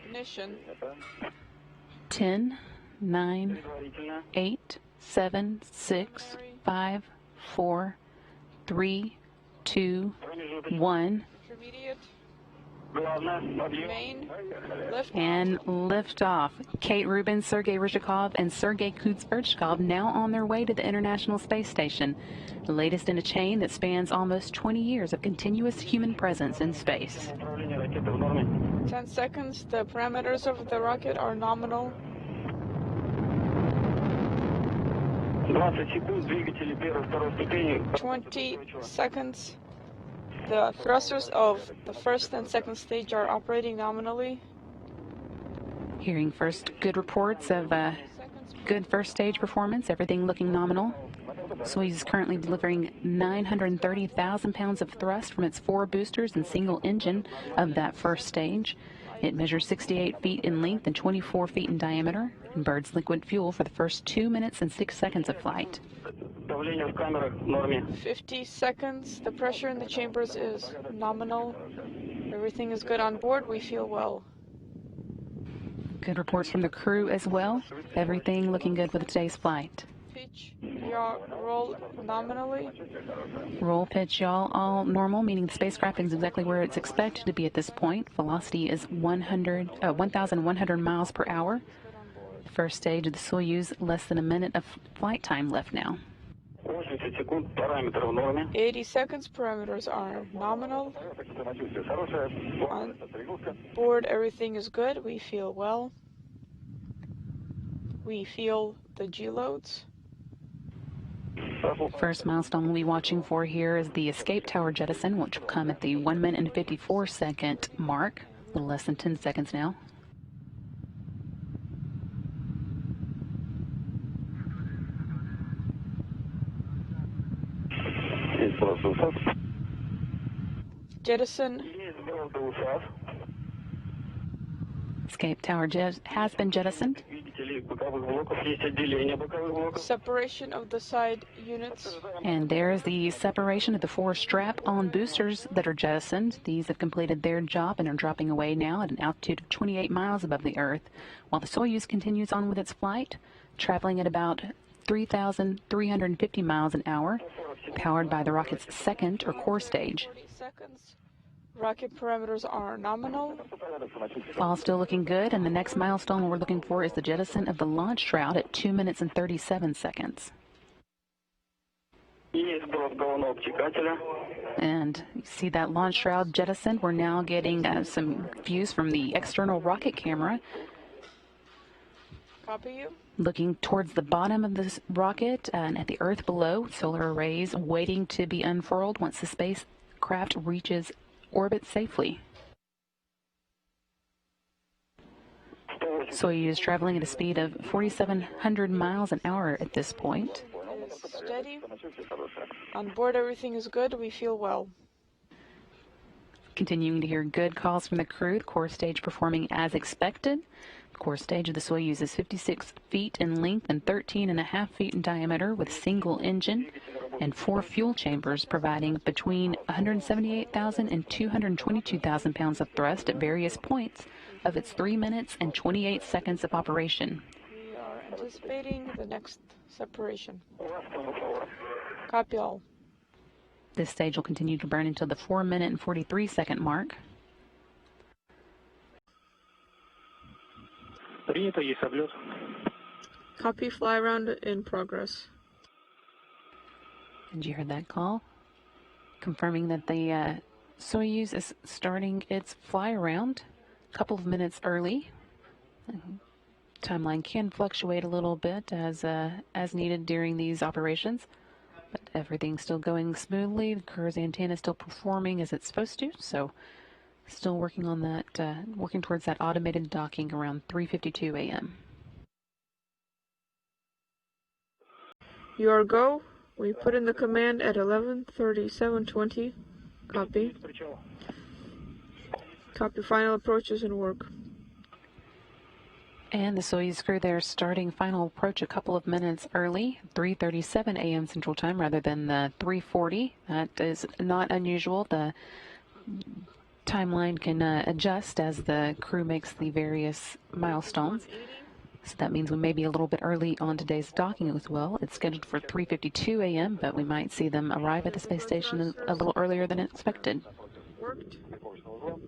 Ignition. 10, 9, 8, 7, 6, 5, 4, 3, 2, 1. Intermediate. Main. Lift. And lift off. Kate Rubin, Sergei Ryzhikov, and Sergei Kuznetsov now on their way to the International Space Station, the latest in a chain that spans almost 20 years of continuous human presence in space. 10 seconds. The parameters of the rocket are nominal. 20 seconds. The thrusters of the first and second stage are operating nominally. Hearing first good reports of good first stage performance, everything looking nominal. Soyuz is currently delivering 930,000 pounds of thrust from its 4 boosters and single engine of that first stage. It measures 68 feet in length and 24 feet in diameter and burns liquid fuel for the first 2 minutes and 6 seconds of flight. 50 seconds. The pressure in the chambers is nominal. Everything is good on board. We feel well. Good reports from the crew as well. Everything looking good with today's flight. Pitch, yaw, roll nominally. Roll, pitch, yaw, all normal, meaning the spacecraft is exactly where it's expected to be at this point. Velocity is 1,100 miles per hour. First stage of the Soyuz, less than a minute of flight time left now. 80 seconds. Parameters are nominal. On board, everything is good. We feel well. We feel the G loads. First milestone we'll be watching for here is the escape tower jettison, which will come at the 1 minute and 54 second mark, a little less than 10 seconds now. Jettison. Escape tower has been jettisoned. Separation of the side units. And there's the separation of the 4 strap-on boosters that are jettisoned. These have completed their job and are dropping away now at an altitude of 28 miles above the Earth, while the Soyuz continues on with its flight, traveling at about 3,350 miles an hour, powered by the rocket's second or core stage. 40 seconds. Rocket parameters are nominal. All still looking good, and the next milestone we're looking for is the jettison of the launch shroud at 2 minutes and 37 seconds. And you see that launch shroud jettison. We're now getting some views from the external rocket camera. Copy you. Looking towards the bottom of this rocket and at the Earth below, solar arrays waiting to be unfurled once the spacecraft reaches orbit safely. Soyuz traveling at a speed of 4,700 miles an hour at this point. It is steady. On board, everything is good. We feel well. Continuing to hear good calls from the crew. The core stage performing as expected. The core stage of the Soyuz is 56 feet in length and 13.5 feet in diameter with single engine and 4 fuel chambers providing between 178,000 and 222,000 pounds of thrust at various points of its 3 minutes and 28 seconds of operation. We are anticipating the next separation. Copy all. This stage will continue to burn until the 4 minute and 43 second mark. Copy, fly around in progress. Did you hear that call? Confirming that the Soyuz is starting its fly around a couple of minutes early. Timeline can fluctuate a little bit as needed during these operations, but everything's still going smoothly. The crew's antenna is still performing as it's supposed to, so still working on that, working towards that automated docking around 3:52 a.m. Your go. We put in the command at 11:37:20. Copy. Copy, final approaches and work. And the Soyuz crew there starting final approach a couple of minutes early, 3:37 a.m. Central Time rather than the 3:40. That is not unusual. The timeline can adjust as the crew makes the various milestones. So that means we may be a little bit early on today's docking as well. It's scheduled for 3:52 a.m., but we might see them arrive at the space station a little earlier than expected. Worked.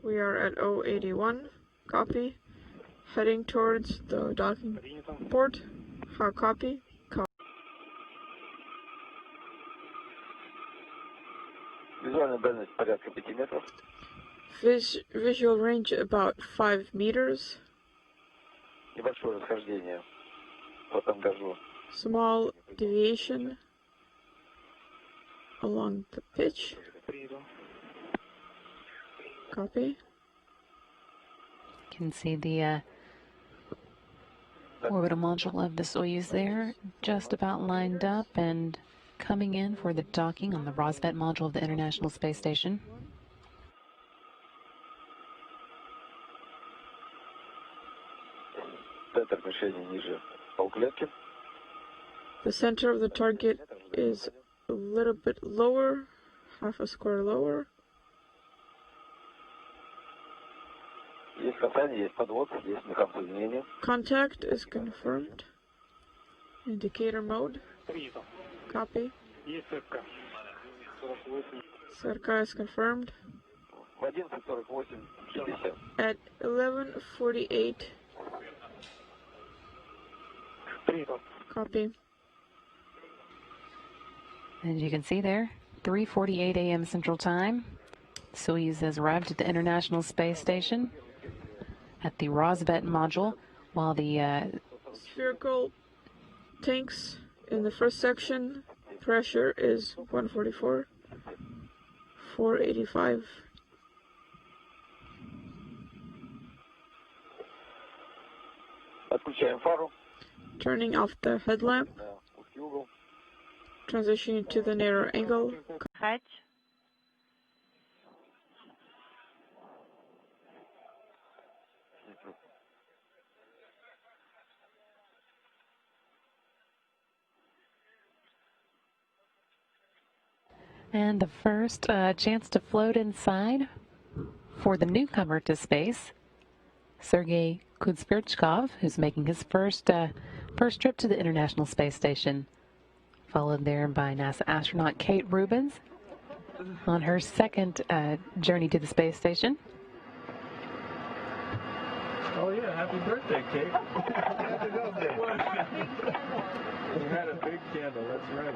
We are at 081. Copy. Heading towards the docking port. How copy? Visual range about 5 meters. Small deviation along the pitch. Copy. You can see the orbital module of the Soyuz there, just about lined up and coming in for the docking on the Rosvet module of the International Space Station. The center of the target is a little bit lower, half a square lower. Contact is confirmed. Indicator mode. Copy. Circa is confirmed. At 11:48. Copy. As you can see there, 3:48 a.m. Central Time. Soyuz has arrived at the International Space Station at the Rosvet module, while the spherical tanks in the first section pressure is 144, 485. Turning off the headlamp. Transitioning to the narrow angle. Hatch. And the first chance to float inside for the newcomer to space, Sergei Kuzbirchkov, who's making his first trip to the International Space Station, followed there by NASA astronaut Kate Rubins on her second journey to the space station. Oh yeah, happy birthday, Kate. Happy birthday. You had a big candle, that's right.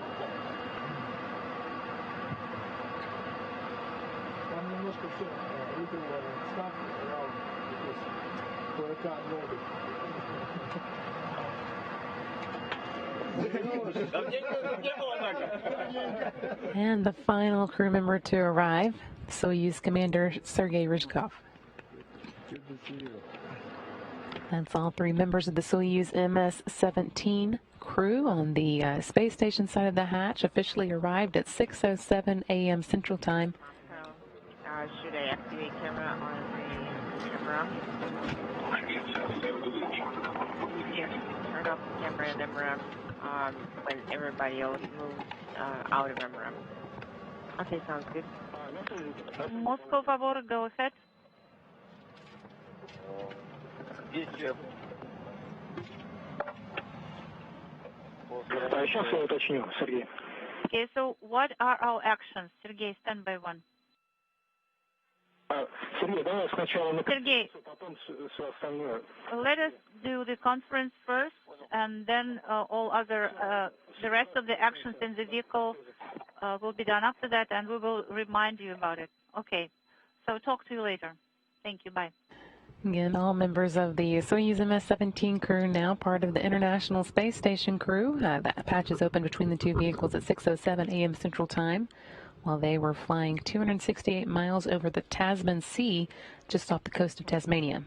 And the final crew member to arrive, Soyuz Commander Sergei Ryzhkov. Good to see you. That's all three members of the Soyuz MS-17 crew on the space station side of the hatch, officially arrived at 6:07 a.m. Central Time. Should I activate camera on the camera? Yes, turn off the camera in the room when everybody else moves out of the room. Okay, sounds good. Moscow, favor, go ahead. Сейчас я уточню, Сергей. Okay, so what are our actions? Sergey, stand by one. Сергей, давай сначала на Sergey, потом все остальное. let us do the conference first, and then all other, the rest of the actions in the vehicle will be done after that, and we will remind you about it. Okay, so talk to you later. Thank you, bye. Again, all members of the Soyuz MS-17 crew now part of the International Space Station crew. That patch is open between the two vehicles at 6:07 a.m. Central Time, while they were flying 268 miles over the Tasman Sea just off the coast of Tasmania.